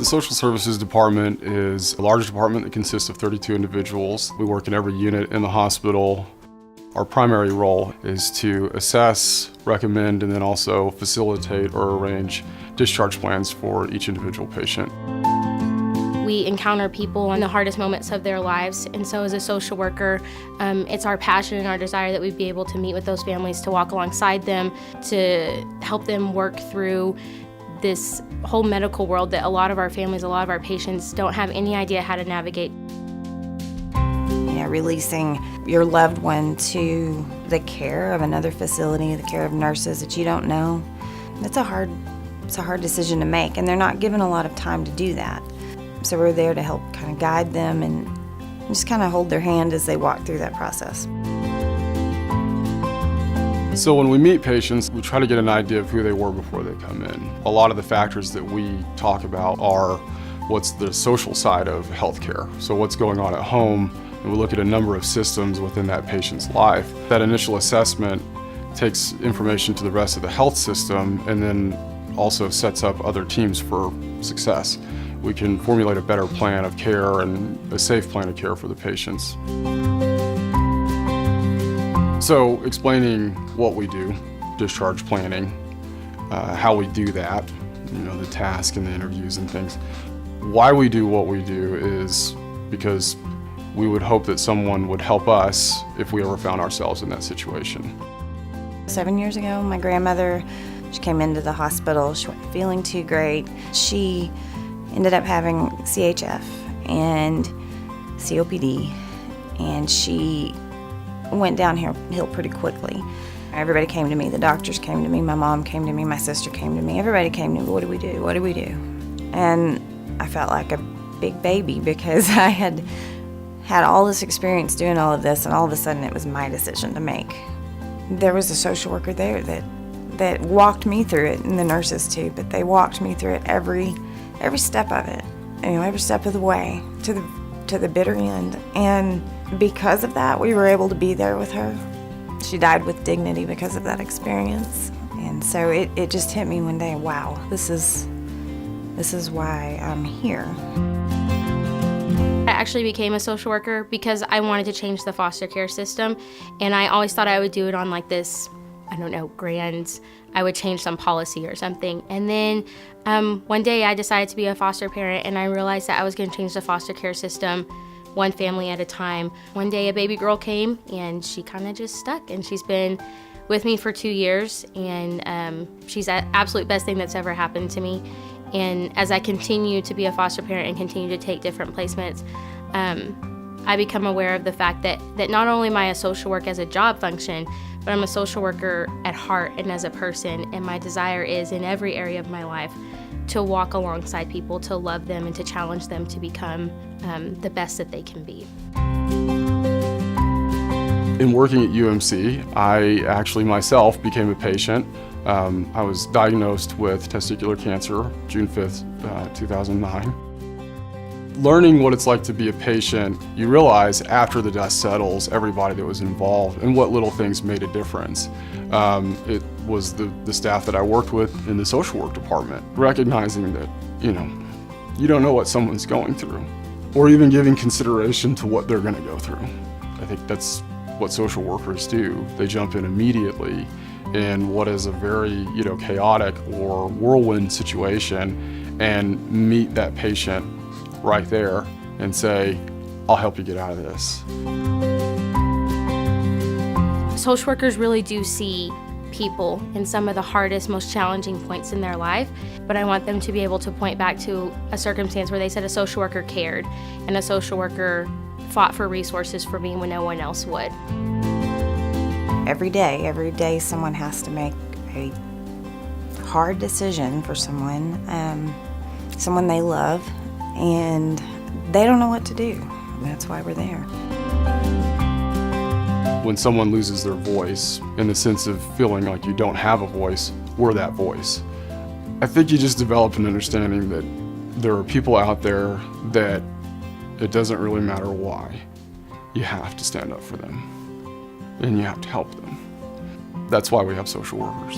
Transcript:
The Social Services Department is a large department that consists of 32 individuals. We work in every unit in the hospital. Our primary role is to assess, recommend, and then also facilitate or arrange discharge plans for each individual patient. We encounter people in the hardest moments of their lives, and so as a social worker, it's our passion and our desire that we be able to meet with those families, to walk alongside them, to help them work through this whole medical world that a lot of our families, a lot of our patients don't have any idea how to navigate. Yeah, releasing your loved one to the care of another facility, the care of nurses that you don't know, it's a hard decision to make, and they're not given a lot of time to do that. So we're there to help kind of guide them and just kind of hold their hand as they walk through that process. So when we meet patients, we try to get an idea of who they were before they come in. A lot of the factors that we talk about are what's the social side of healthcare. So what's going on at home, and we look at a number of systems within that patient's life. That initial assessment takes information to the rest of the health system and then also sets up other teams for success. We can formulate a better plan of care and a safe plan of care for the patients. So explaining what we do, discharge planning, how we do that, the task and the interviews and things. Why we do what we do is because we would hope that someone would help us if we ever found ourselves in that situation. 7 years ago, my grandmother, she came into the hospital. She wasn't feeling too great. She ended up having CHF and COPD, and she went downhill pretty quickly. Everybody came to me. The doctors came to me. My mom came to me. My sister came to me. Everybody came to me. What do we do? What do we do? And I felt like a big baby because I had all this experience doing all of this, and all of a sudden it was my decision to make. There was a social worker there that walked me through it, and the nurses too, but they walked me through it every step of it, every step of the way to the bitter end. And because of that, we were able to be there with her. She died with dignity because of that experience. And so it just hit me one day, wow, this is why I'm here. I actually became a social worker because I wanted to change the foster care system, and I always thought I would do it on like this, I would change some policy or something. And then one day I decided to be a foster parent, and I realized that I was going to change the foster care system one family at a time. One day a baby girl came, and she kind of just stuck, and she's been with me for 2 years, and she's the absolute best thing that's ever happened to me. And as I continue to be a foster parent and continue to take different placements, I become aware of the fact that not only am I a social work as a job function, but I'm a social worker at heart and as a person, and my desire is in every area of my life to walk alongside people, to love them, and to challenge them to become the best that they can be. In working at UMC, I actually myself became a patient. I was diagnosed with testicular cancer June 5th, 2009. Learning what it's like to be a patient, you realize after the dust settles, everybody that was involved and what little things made a difference. It was the staff that I worked with in the social work department, recognizing that, you don't know what someone's going through, or even giving consideration to what they're going to go through. I think that's what social workers do. They jump in immediately in what is a very, chaotic or whirlwind situation and meet that patient right there and say, I'll help you get out of this. Social workers really do see people in some of the hardest, most challenging points in their life, but I want them to be able to point back to a circumstance where they said a social worker cared and a social worker fought for resources for me when no one else would. Every day someone has to make a hard decision for someone they love, and they don't know what to do. That's why we're there. When someone loses their voice, in the sense of feeling like you don't have a voice, we're that voice. I think you just develop an understanding that there are people out there that it doesn't really matter why. You have to stand up for them, and you have to help them. That's why we have social workers.